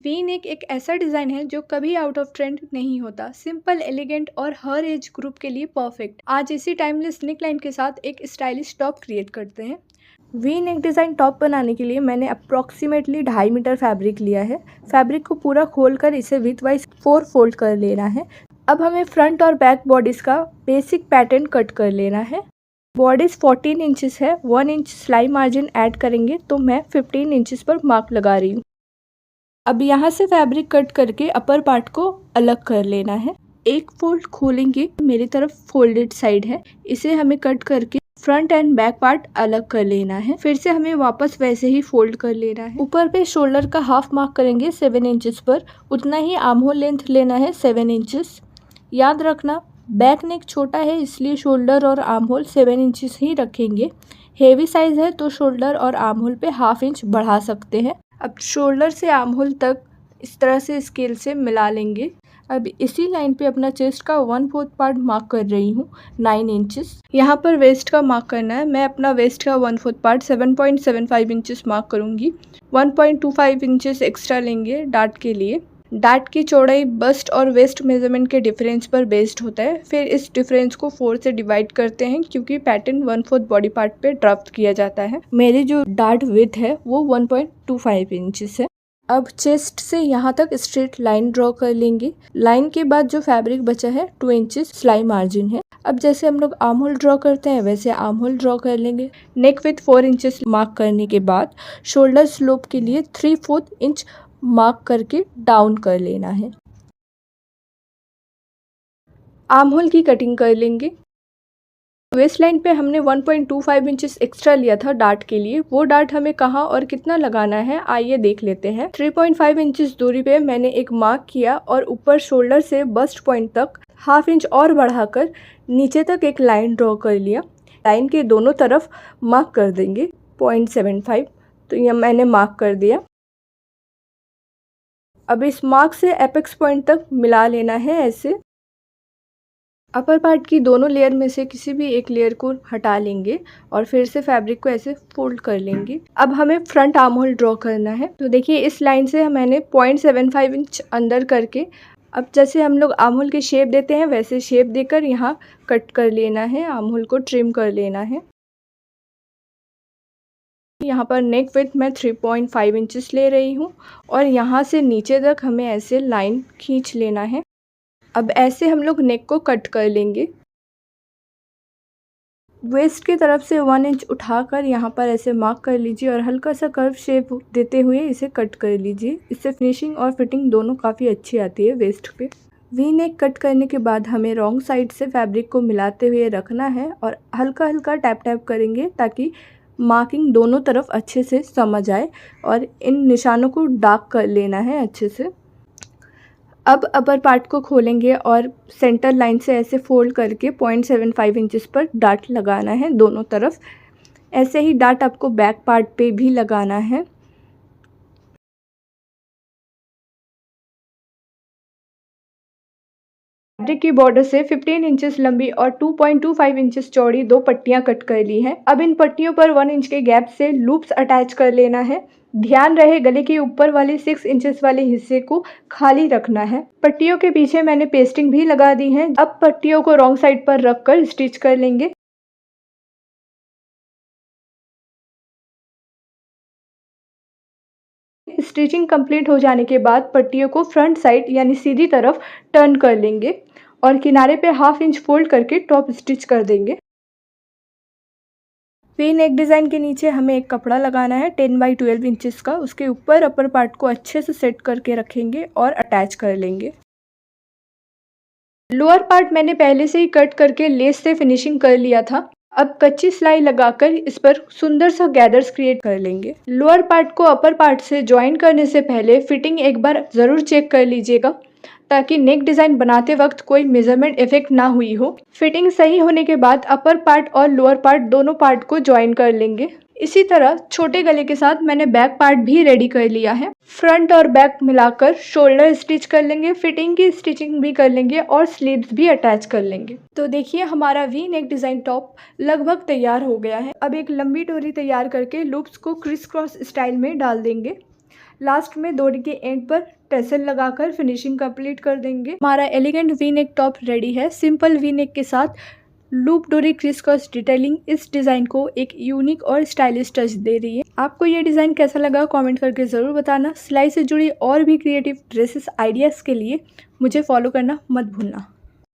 V neck एक ऐसा design है जो कभी आउट ऑफ ट्रेंड नहीं होता। सिंपल, एलिगेंट और हर एज ग्रुप के लिए परफेक्ट। आज इसी टाइमलेस नेक लाइन के साथ एक स्टाइलिश टॉप क्रिएट करते हैं। वी नेक डिज़ाइन टॉप बनाने के लिए मैंने अप्रॉक्सीमेटली 2.5 मीटर फैब्रिक लिया है। फैब्रिक को पूरा खोलकर इसे विथ वाइज 4 फोल्ड कर लेना है। अब हमें फ्रंट और बैक बॉडीज़ का बेसिक पैटर्न कट कर लेना है। बॉडीज़ 14 इंचेस है, 1 इंच सिलाई मार्जिन ऐड करेंगे तो मैं 15 इंचेस पर मार्क लगा रही हूँ। अब यहाँ से फैब्रिक कट करके अपर पार्ट को अलग कर लेना है। एक फोल्ड खोलेंगे, मेरी तरफ फोल्डेड साइड है, इसे हमें कट करके फ्रंट एंड बैक पार्ट अलग कर लेना है। फिर से हमें वापस वैसे ही फोल्ड कर लेना है। ऊपर पे शोल्डर का हाफ मार्क करेंगे 7 इंचेस पर, उतना ही आर्म होल लेंथ लेना है 7 इंचेस। याद रखना बैक नेक छोटा है इसलिए शोल्डर और आर्म होल 7 इंचेस ही रखेंगे। हेवी साइज है तो शोल्डर और आर्म होल पे हाफ इंच बढ़ा सकते हैं। अब शोल्डर से आर्म होल तक इस तरह से स्केल से मिला लेंगे। अब इसी लाइन पे अपना चेस्ट का 1/4 पार्ट मार्क कर रही हूँ 9 इंचेस। यहाँ पर वेस्ट का मार्क करना है। मैं अपना वेस्ट का 1/4 पार्ट 7.75 इंचेस मार्क करूँगी। 1.25 इंचेस एक्स्ट्रा लेंगे डार्ट के लिए। डार्ट की चौड़ाई बस्ट और वेस्ट मेजरमेंट के डिफरेंस पर बेस्ड होता है। फिर इस डिफरेंस को 4 से डिवाइड करते हैं क्योंकि पैटर्न 1/4 बॉडी पार्ट पे ड्राफ्ट किया जाता है। मेरी जो डार्ट विड्थ है वो 1.25 इंचेस है। अब चेस्ट से यहाँ तक स्ट्रेट लाइन ड्रॉ कर लेंगे। लाइन के बाद जो फैब्रिक बचा है 2 इंचेस सिलाई मार्जिन है। अब जैसे हम लोग आर्म होल ड्रॉ करते हैं वैसे आर्म होल ड्रॉ कर लेंगे। नेक विथ 4 इंचेस मार्क करने के बाद शोल्डर स्लोप के लिए 3/4 इंच मार्क करके डाउन कर लेना है। आर्म होल की कटिंग कर लेंगे। वेस्ट लाइन पे हमने 1.25 इंचेस एक्स्ट्रा लिया था डार्ट के लिए। वो डार्ट हमें कहाँ और कितना लगाना है आइए देख लेते हैं। 3.5 इंचेस दूरी पे मैंने एक मार्क किया और ऊपर शोल्डर से बस्ट पॉइंट तक हाफ इंच और बढ़ाकर नीचे तक एक लाइन ड्रॉ कर लिया। लाइन के दोनों तरफ मार्क कर देंगे 0.75। तो यह मैंने मार्क कर दिया। अब इस मार्क से एपेक्स पॉइंट तक मिला लेना है ऐसे। अपर पार्ट की दोनों लेयर में से किसी भी एक लेयर को हटा लेंगे और फिर से फैब्रिक को ऐसे फोल्ड कर लेंगे। अब हमें फ्रंट आर्म होल ड्रॉ करना है। तो देखिए इस लाइन से मैंने 0.75 इंच अंदर करके अब जैसे हम लोग आर्म होल की शेप देते हैं वैसे शेप देकर यहाँ कट कर लेना है। आर्म होल को ट्रिम कर लेना है। यहाँ पर नेक विड्थ मैं 3.5 इंचेस ले रही हूँ और यहाँ से नीचे तक हमें ऐसे लाइन खींच लेना है। अब ऐसे हम लोग नेक को कट कर लेंगे। वेस्ट की तरफ से 1 इंच उठाकर यहाँ पर ऐसे मार्क कर लीजिए और हल्का सा कर्व शेप देते हुए इसे कट कर लीजिए। इससे फिनिशिंग और फिटिंग दोनों काफ़ी अच्छी आती है वेस्ट पे। वी नेक कट करने के बाद हमें रॉन्ग साइड से फैब्रिक को मिलाते हुए रखना है और हल्का हल्का टैप टैप करेंगे ताकि मार्किंग दोनों तरफ अच्छे से समझ आए और इन निशानों को डार्क कर लेना है अच्छे से। अब अपर पार्ट को खोलेंगे और सेंटर लाइन से ऐसे फोल्ड करके 0.75 इंचेस पर डार्ट लगाना है दोनों तरफ। ऐसे ही डार्ट आपको बैक पार्ट पे भी लगाना है। फैब्रिक की बॉर्डर से 15 इंचेस लंबी और 2.25 इंचेस चौड़ी 2 पट्टियां कट कर ली हैं। अब इन पट्टियों पर 1 इंच के गैप से लूप्स अटैच कर लेना है। ध्यान रहे गले के ऊपर वाले 6 इंचेस वाले हिस्से को खाली रखना है। पट्टियों के पीछे मैंने पेस्टिंग भी लगा दी है। अब पट्टियों को रॉन्ग साइड पर रखकर स्टिच कर लेंगे। स्टिचिंग कंप्लीट हो जाने के बाद पट्टियों को फ्रंट साइड यानी सीधी तरफ टर्न कर लेंगे और किनारे पे हाफ इंच फोल्ड करके टॉप स्टिच कर देंगे। वी नेक डिज़ाइन के नीचे हमें एक कपड़ा लगाना है 10/12 इंचेस का। उसके ऊपर अपर पार्ट को अच्छे से सेट करके रखेंगे और अटैच कर लेंगे। लोअर पार्ट मैंने पहले से ही कट करके लेस से फिनिशिंग कर लिया था। अब कच्ची सिलाई लगाकर इस पर सुंदर सा गैदर्स क्रिएट कर लेंगे। लोअर पार्ट को अपर पार्ट से ज्वाइन करने से पहले फिटिंग एक बार ज़रूर चेक कर लीजिएगा ताकि नेक डिज़ाइन बनाते वक्त कोई मेजरमेंट इफेक्ट ना हुई हो। फिटिंग सही होने के बाद अपर पार्ट और लोअर पार्ट दोनों पार्ट को ज्वाइन कर लेंगे। इसी तरह छोटे गले के साथ मैंने बैक पार्ट भी रेडी कर लिया है। फ्रंट और बैक मिलाकर शोल्डर स्टिच कर लेंगे, फिटिंग की स्टिचिंग भी कर लेंगे और स्लीव्स भी अटैच कर लेंगे। तो देखिए हमारा वी नेक डिज़ाइन टॉप लगभग तैयार हो गया है। अब एक लंबी डोरी तैयार करके लूप्स को क्रिस क्रॉस स्टाइल में डाल देंगे। लास्ट में डोरी के एंड पर टेसल लगाकर फिनिशिंग कंप्लीट कर देंगे। हमारा elegant V neck top ready है। सिंपल वी नेक के साथ लूप डोरी क्रिस क्रॉस डिटेलिंग इस डिज़ाइन को एक यूनिक और स्टाइलिश टच दे रही है। आपको ये डिज़ाइन कैसा लगा कमेंट करके ज़रूर बताना। सिलाई से जुड़ी और भी क्रिएटिव ड्रेसेस आइडियाज़ के लिए मुझे फॉलो करना मत भूलना।